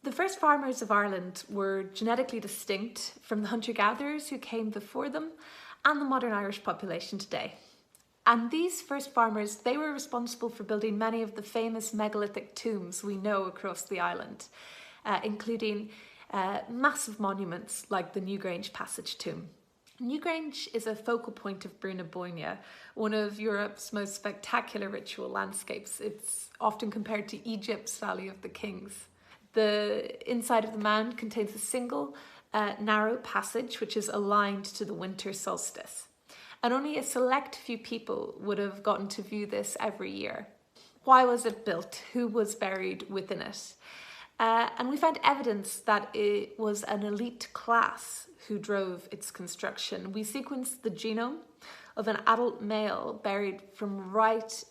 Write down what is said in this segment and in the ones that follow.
The first farmers of Ireland were genetically distinct from the hunter-gatherers who came before them and the modern Irish population today. And these first farmers, they were responsible for building many of the famous megalithic tombs we know across the island, including massive monuments like the Newgrange Passage tomb. Newgrange is a focal point of Brúna, one of Europe's most spectacular ritual landscapes. It's often compared to Egypt's Valley of the Kings. The inside of the mound contains a single narrow passage which is aligned to the winter solstice. And only a select few people would have gotten to view this every year. Why was it built? Who was buried within it? And we found evidence that it was an elite class who drove its construction. We sequenced the genome of an adult male buried from right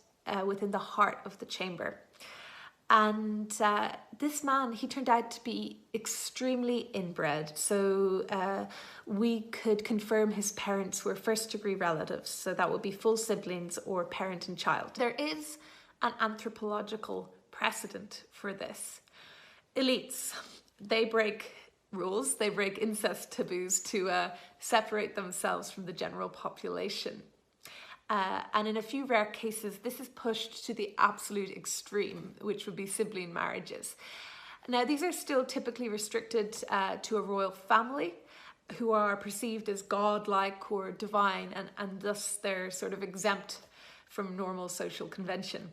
within the heart of the chamber. And this man, he turned out to be extremely inbred. So we could confirm his parents were first-degree relatives. So that would be full siblings or parent and child. There is an anthropological precedent for this. Elites, they break rules, they break incest taboos to separate themselves from the general population. And in a few rare cases, this is pushed to the absolute extreme, which would be sibling marriages. Now, these are still typically restricted to a royal family who are perceived as godlike or divine, and thus they're sort of exempt from normal social convention.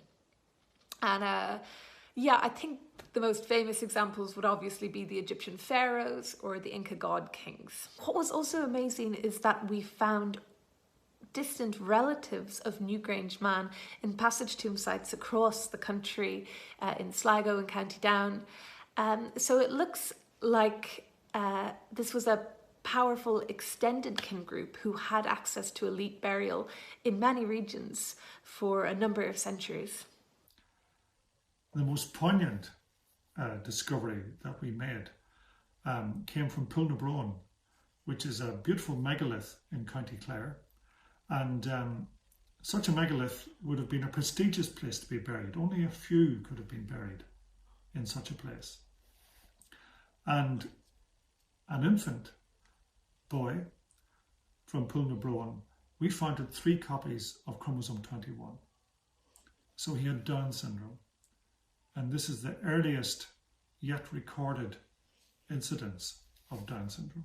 And I think the most famous examples would obviously be the Egyptian pharaohs or the Inca god kings. What was also amazing is that we found distant relatives of Newgrange man in passage tomb sites across the country, in Sligo and County Down. So it looks like this was a powerful extended kin group who had access to elite burial in many regions for a number of centuries. The most poignant discovery that we made came from Pulnabrone, which is a beautiful megalith in County Clare. And such a megalith would have been a prestigious place to be buried. Only a few could have been buried in such a place. And an infant boy from Pulnabrone, we found 3 copies of chromosome 21. So he had Down syndrome. And this is the earliest yet recorded incidence of Down syndrome.